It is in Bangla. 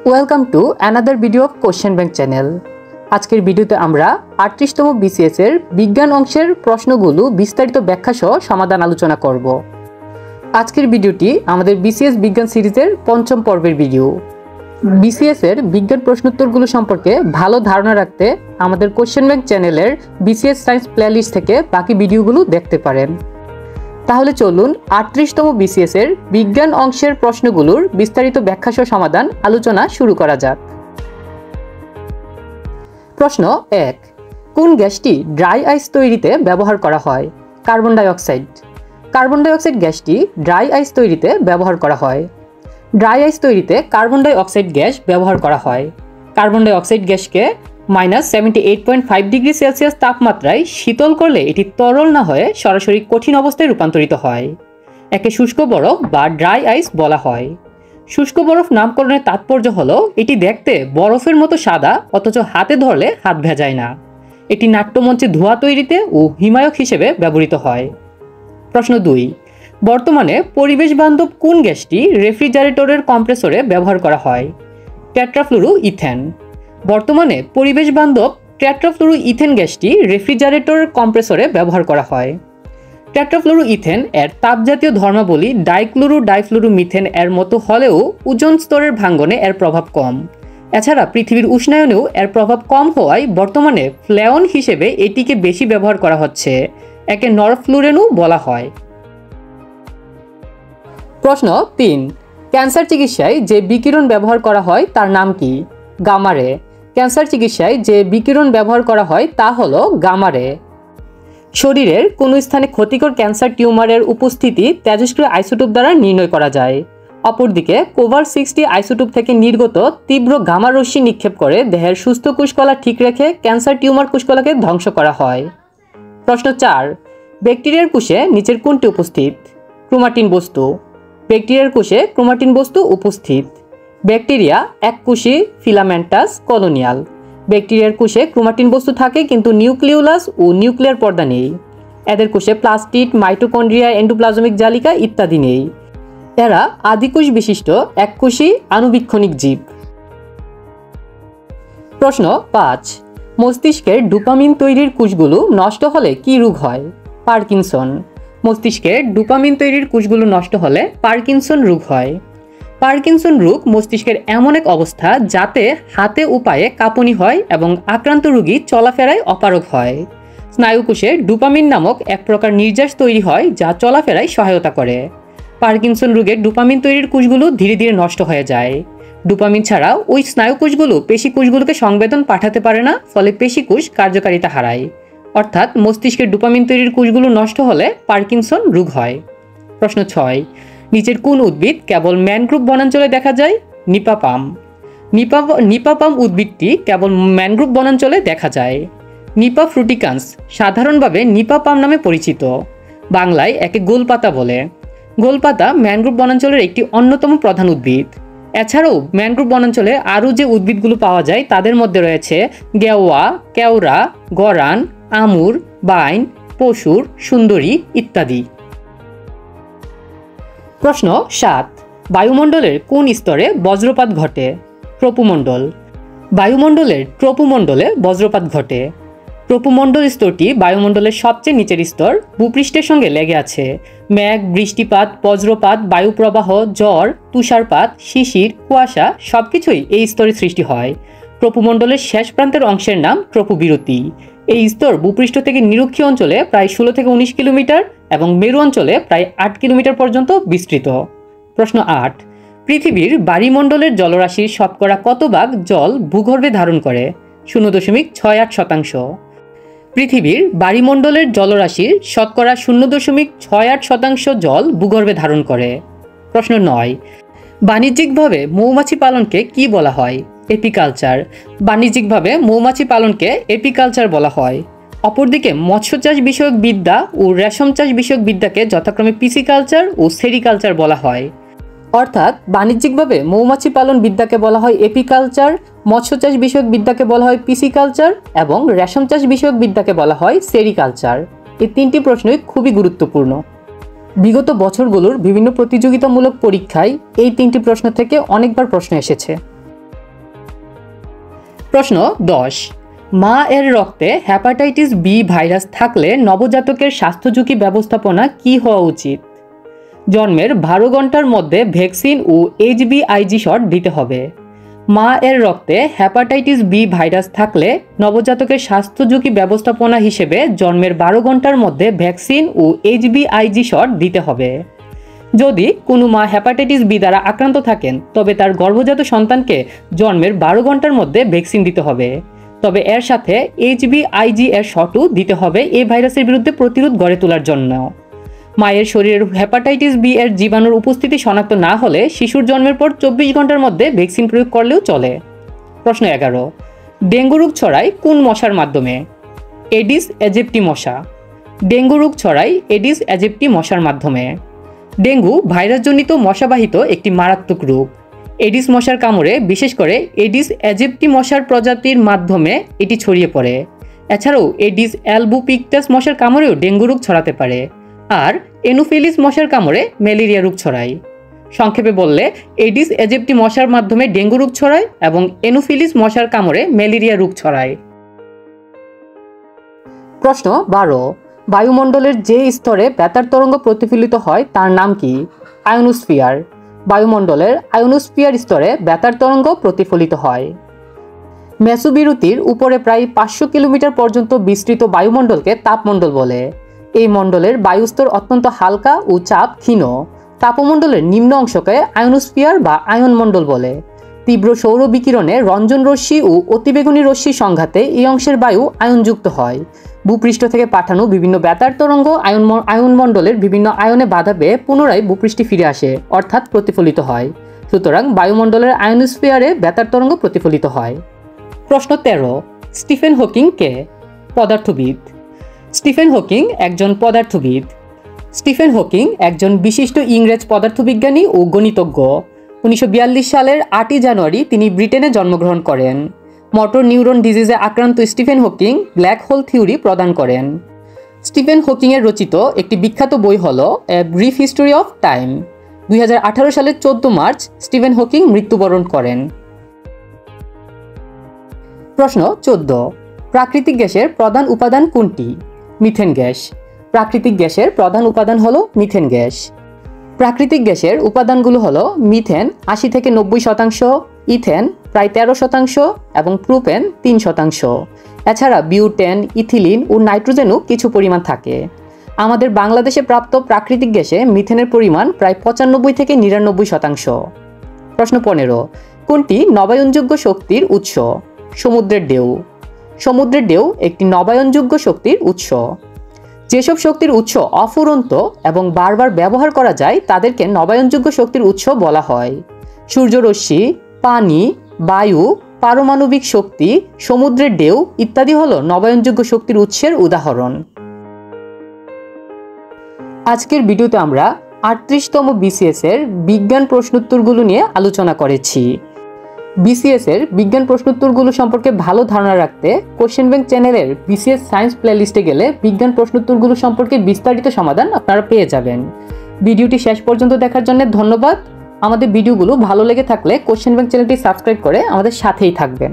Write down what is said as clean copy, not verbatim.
Welcome to another video of question bank channel. আজকের ভিডিওতে আমরা 38তম বিসিএস এর বিজ্ঞান অংশের প্রশ্নগুলো বিস্তারিত ব্যাখ্যা সহ সমাধান আলোচনা করব। আজকের ভিডিওটি আমাদের বিসিএস বিজ্ঞান সিরিজের পঞ্চম পর্বের ভিডিও। বিসিএস এর বিজ্ঞান প্রশ্নোত্তরগুলো সম্পর্কে ভালো ধারণা রাখতে আমাদের কোশ্চেন ব্যাংক চ্যানেলের বিসিএস সায়েন্স প্লেলিস্ট থেকে বাকি ভিডিওগুলো দেখতে পারেন। তাহলে চলুন 38তম বিসিএস এর বিজ্ঞান অংশের প্রশ্নগুলোর বিস্তারিত ব্যাখ্যা সহ সমাধান আলোচনা শুরু করা যাক। প্রশ্ন 1, কোন গ্যাসটি ড্রাই আইস তৈরিতে ব্যবহার করা হয়? Carbon die oxide. Carbon die oxide গ্যাসটি dry আইস তৈরিতে ব্যবহার করা হয়। ড্রাই আইস তৈরিতে কার্বন ডাই অক্সাইড গ্যাস ব্যবহার করা হয়। Carbon die oxide গ্যাসকে -78.5 degree Celsius তাপমাত্রায় শীতল করলে এটি তরল না হয়ে সরাসরি কঠিন অবস্থায় রূপান্তরিত হয়। একে শুষ্ক বরফ বা ড্রাই আইস বলা হয়। শুষ্ক বরফ নামকরণের তাৎপর্য হলো এটি দেখতে বরফের মতো সাদা, অথচ হাতে ধরলে হাত ভেজায় না। এটি নাট্যমঞ্চে ধোঁয়া তৈরিতে ও হিমায়ক হিসেবে ব্যবহৃত হয়। প্রশ্ন 2, বর্তমানে পরিবেশ বান্ধব কোন গ্যাসটি রেফ্রিজারেটরের কম্প্রেসরে ব্যবহার করা হয়? Tetrafluoroethane. বর্তমানে পরিবেশ বান্ধব টেট্রাফ্লুরো ইথেন গ্যাসটি রেফ্রিজারেটরের কম্প্রেসরে ব্যবহার করা হয়। টেট্রাফ্লুরো ইথেন এর তাপজাতীয় ধর্মাবলী ডাইক্লোরো ডাইফ্লুরো মিথেন এর মতো হলেও ওজোন স্তরের ভাঙ্গনে এর প্রভাব কম। এছাড়া পৃথিবীর উষ্ণায়নেও এর প্রভাব কম হওয়ায় বর্তমানে ফ্লেয়ন হিসেবে এটিকে বেশি ব্যবহার করা হচ্ছে। একে নরফ্লুরেনও বলা হয়। প্রশ্ন 3, ক্যান্সার চিকিৎসায় যে বিকিরণ ব্যবহার করা হয় তার নাম কি? গামা রে। ক্যান্সার চিকিৎসায় যে বিকিরণ ব্যবহার করা হয় তা হলো গামা রে। শরীরের কোনো স্থানে ক্ষতিকর ক্যান্সার টিউমারের উপস্থিতি তেজস্ক্রিয় আইসোটোপ দ্বারা নির্ণয় করা যায়। অপরদিকে কোভার-60 আইসোটোপ থেকে নির্গত তীব্র গামা রশ্মি নিক্ষেপ করে দেহের সুস্থ কোষকলা ঠিক রেখে ক্যান্সার টিউমার কোষকলাকে ধ্বংস করা হয়। প্রশ্ন 4, ব্যাকটেরিয়ার কোষে নিচের কোনটি উপস্থিত? ক্রোমাটিন বস্তু। ব্যাকটেরিয়ার কোষে ক্রোমাটিন বস্তু উপস্থিত। ব্যাকটেরিয়া এককোষী ফিলামেন্টাস কলোনিয়াল। ব্যাকটেরিয়ার কোষে ক্রোমাটিন বস্তু থাকে কিন্তু নিউক্লিওলাস ও নিউক্লিয়ার পর্দা নেই। এদের কোষে প্লাস্টিড, মাইটোকন্ড্রিয়া, এন্ডোপ্লাজমিক জালিকা ইত্যাদি নেই। এরা আদিকোষ বিশিষ্ট এককোষী আণুবীক্ষণিক জীব। প্রশ্ন 5, মস্তিষ্কের ডোপামিন তৈরির কোষগুলো নষ্ট হলে কি রোগ হয়? পার্কিনসন। মস্তিষ্কের ডোপামিন তৈরির কোষগুলো নষ্ট হলে পার্কিনসন রোগ হয়। পার্কিনসন রোগ মস্তিষ্কের এমন এক অবস্থা যাতে হাতে ও পায়ে কাঁপুনি হয় এবং আক্রান্ত রোগী চলাফেরায় অপারগ হয়। স্নায়ুকোষে ডোপামিন নামক এক প্রকার নির্যাস তৈরি হয় যা চলাফেরায় সহায়তা করে। পার্কিনসন রোগের ডোপামিন তৈরির কোষগুলো ধীরে ধীরে নষ্ট হয়ে যায়। ডোপামিন ছাড়া ওই স্নায়ুকোষগুলো পেশিকোষগুলোকে সংবেদন পাঠাতে পারে না, ফলে পেশিকোষ কার্যকারিতা হারায়। অর্থাৎ মস্তিষ্কের ডোপামিন তৈরির কোষগুলো নষ্ট হলে পার্কিনসন রোগ হয়। প্রশ্ন 6, নিচের কোন উদ্ভিদ কেবল ম্যানগ্রোভ বনাঞ্চলে দেখা যায়? নিপা পাম। নিপা পাম উদ্ভিদটি কেবল ম্যানগ্রোভ বনাঞ্চলে দেখা যায়। নিপা ফ্রুটিকান্স সাধারণভাবে নিপা পাম নামে পরিচিত। বাংলায় একে গোলপাতা বলে। গোলপাতা ম্যানগ্রোভ বনাঞ্চলের একটি অন্যতম প্রধান উদ্ভিদ। এছাড়াও ম্যানগ্রোভ বনাঞ্চলে আরও যে উদ্ভিদগুলো পাওয়া যায় তাদের মধ্যে রয়েছে গেওয়া, কেওড়া, গরান, আমুর, বাইন, পশুর, সুন্দরী ইত্যাদি। প্রশ্ন 7, বায়ুমণ্ডলের কোন স্তরে বজ্রপাত ঘটে? ট্রপোমণ্ডল। বায়ুমণ্ডলের ট্রপোমণ্ডলে বজ্রপাত ঘটে। ট্রপোমণ্ডল স্তরটি বায়ুমণ্ডলের সবচেয়ে নিচের স্তর, ভূপৃষ্ঠের সঙ্গে লেগে আছে। মেঘ, বৃষ্টিপাত, বজ্রপাত, বায়ুপ্রবাহ, ঝড়, তুষারপাত, শিশির, কুয়াশা সবকিছুই এই স্তরে সৃষ্টি হয়। ট্রপোমণ্ডলের শেষ প্রান্তের অংশের নাম ট্রপোবিরতি। এই স্তর ভূপৃষ্ঠ থেকে নিরক্ষীয় অঞ্চলে প্রায় 16 থেকে 19 কিলোমিটার এবং মেরু অঞ্চলে প্রায় 8 কিলোমিটার পর্যন্ত বিস্তৃত। প্রশ্ন 8, পৃথিবীর বায়ুমণ্ডলের জলরাশির শতকরা কত ভাগ জল ভূগর্ভে ধারণ করে? 0.68%। পৃথিবীর বায়ুমণ্ডলের জলরাশির শতকরা 0.68% জল ভূগর্ভে ধারণ করে। প্রশ্ন 9, বাণিজ্যিকভাবে মৌমাছি পালনকে কি বলা হয়? এপিকালচার। বাণিজ্যিকভাবে মৌমাছি পালনকে এপিকালচার বলা হয়। অপরদিকে মৎস্য চাষ বিষয়ক বিদ্যা ও রেশম চাষ বিষয়ক বিদ্যাকে যথাক্রমে পিসিকালচার ও সেরিকালচার বলা হয়। অর্থাৎ বাণিজ্যিকভাবে মৌমাছি পালন বিদ্যাকে বলা হয় এপিকালচার, মৎস্য চাষ বিষয়ক বিদ্যাকে বলা হয় পিসিকালচার এবং রেশম চাষ বিষয়ক বিদ্যাকে বলা হয় সেরিকালচার। এই তিনটি প্রশ্নই খুবই গুরুত্বপূর্ণ। বিগত বছরগুলোর বিভিন্ন প্রতিযোগিতামূলক পরীক্ষায় এই তিনটি প্রশ্ন থেকে অনেকবার প্রশ্ন এসেছে। প্রশ্ন 10, মা এর রক্তে হেপাটাইটিস বি ভাইরাস থাকলে নবজাতকের স্বাস্থ্য ঝুঁকি ব্যবস্থাপনা কী হওয়া উচিত? জন্মের 12 ঘন্টার মধ্যে ভ্যাকসিন ও HBIG শট দিতে হবে। মা এর রক্তে হেপাটাইটিস বি ভাইরাস থাকলে নবজাতকের স্বাস্থ্য ঝুঁকি ব্যবস্থাপনা হিসেবে জন্মের 12 ঘন্টার মধ্যে ভ্যাকসিন ও HBIG শট দিতে হবে। যদি কোনো মা হেপাটাইটিস বি দ্বারা আক্রান্ত থাকেন তবে তার গর্ভজাত সন্তানকে জন্মের 12 ঘন্টার মধ্যে ভ্যাকসিন দিতে হবে, তবে এর সাথে HBIG এর শটও দিতে হবে এই ভাইরাসের বিরুদ্ধে প্রতিরোধ গড়ে তোলার জন্য। মায়ের শরীরের হেপাটাইটিস বি এর জীবাণুর উপস্থিতি শনাক্ত না হলে শিশুর জন্মের পর 24 ঘন্টার মধ্যে ভ্যাকসিন প্রয়োগ করলেও চলে। প্রশ্ন 11, ডেঙ্গু রোগ ছড়ায় কোন মশার মাধ্যমে? এডিস অ্যাজিপ্টি মশা। ডেঙ্গু রোগ ছড়ায় এডিস অ্যাজিপ্টি মশার মাধ্যমে। ডেঙ্গু ভাইরাসজনিত মশাবাহিত একটি মারাত্মক রোগ। এডিস মশার কামড়ে, বিশেষ করে এডিস অ্যাজিপ্টি মশার প্রজাতির মাধ্যমে এটি ছড়িয়ে পড়ে। এছাড়াও এডিস অ্যালবুপিকটাস মশার কামড়েও ডেঙ্গু রোগ ছড়াতে পারে। আর এনোফিলিস মশার কামড়ে ম্যালেরিয়া রোগ ছড়ায়। সংক্ষেপে বললে এডিস অ্যাজিপ্টি মশার মাধ্যমে ডেঙ্গু রোগ ছড়ায় এবং এনোফিলিস মশার কামড়ে ম্যালেরিয়া রোগ ছড়ায়। প্রশ্ন 12, বায়ুমণ্ডলের যে স্তরে বেতার তরঙ্গ প্রতিফলিত হয় তার নাম কি? আয়োনোস্ফিয়ার। বায়ুমণ্ডলের আয়োনোস্ফিয়ার স্তরে বেতার তরঙ্গ প্রতিফলিত হয়। মেসোবিরতির উপরে প্রায় 500 কিলোমিটার পর্যন্ত বিস্তৃত বায়ুমণ্ডলকে তাপমণ্ডল বলে। এই মণ্ডলের বায়ুস্তর অত্যন্ত হালকা ও চাপ ক্ষীণ। তাপমণ্ডলের নিম্ন অংশকে আয়োনোস্ফিয়ার বা আয়নমণ্ডল বলে। তীব্র সৌর বিকিরণে রঞ্জন রশ্মি ও অতিবেগুনি রশ্মি সংঘাতে এই অংশের বায়ু আয়নযুক্ত হয়। ভূপৃষ্ঠ থেকে পাঠানো বিভিন্ন বেতার তরঙ্গ আয়নমণ্ডলের বিভিন্ন আয়নে বাধা পেয়ে পুনরায় ভূপৃষ্ঠে ফিরে আসে, অর্থাৎ প্রতিফলিত হয়। সুতরাং বায়ুমণ্ডলের আয়নোস্ফিয়ারে বেতার তরঙ্গ প্রতিফলিত হয়। প্রশ্ন 13, স্টিফেন হকিং কে? পদার্থবিদ। স্টিফেন হকিং একজন পদার্থবিদ। স্টিফেন হকিং একজন বিশিষ্ট ইংরেজ পদার্থবিজ্ঞানী ও গণিতজ্ঞ। 1942 সালের 8 জানুয়ারি তিনি ব্রিটেনে জন্মগ্রহণ করেন। মোটর নিউরন ডিজিজে আক্রান্ত Stephen Hawking black hole theory প্রদান করেন। স্টিফেন হকিংয়ের রচিত একটি বিখ্যাত বই হল a brief history of time. 2018 সালের 14 মার্চ স্টিফেন হকিং মৃত্যুবরণ করেন। প্রশ্ন 14, প্রাকৃতিক গ্যাসের প্রধান উপাদান কোনটি? Methane gas. প্রাকৃতিক গ্যাসের প্রধান উপাদান হলো মিথেন গ্যাস। প্রাকৃতিক গ্যাসের উপাদানগুলো হলো মিথেন 80 থেকে 90%, ইথেন প্রায় 13% এবং প্রোপেন 3%। এছাড়া বিউটেন, ইথিলিন ও নাইট্রোজেনও কিছু পরিমাণ থাকে। আমাদের বাংলাদেশে প্রাপ্ত প্রাকৃতিক গ্যাসে মিথেনের পরিমাণ প্রায় 95 থেকে 99%। প্রশ্ন 15, কোনটি নবায়নযোগ্য শক্তির উৎস? সমুদ্রের ঢেউ। সমুদ্রের ঢেউ একটি নবায়নযোগ্য শক্তির উৎস। যেসব শক্তির উৎস অফুরন্ত এবং বারবার ব্যবহার করা যায় তাদেরকে নবায়নযোগ্য শক্তির উৎস বলা হয়। সূর্যরশ্মি, পানি, বায়ু, পারমাণবিক শক্তি, সমুদ্রের ঢেউ ইত্যাদি হলো নবায়নযোগ্য শক্তির উৎসের উদাহরণ। আজকের ভিডিওতে আমরা 38তম BCS এর বিজ্ঞান প্রশ্নোত্তরগুলো নিয়ে আলোচনা করেছি। BCS এর বিজ্ঞান প্রশ্নোত্তরগুলো সম্পর্কে ভালো ধারণা রাখতে কোশ্চেন ব্যাংক চ্যানেলের BCS সায়েন্স প্লেলিস্টে গেলে বিজ্ঞান প্রশ্নোত্তরগুলো সম্পর্কে বিস্তারিত সমাধান আপনারা পেয়ে যাবেন। ভিডিওটি শেষ পর্যন্ত দেখার জন্য ধন্যবাদ। আমাদের ভিডিওগুলো ভালো লেগে থাকলে কোশ্চেন ব্যাংক চ্যানেলটি সাবস্ক্রাইব করে আমাদের সাথেই থাকবেন।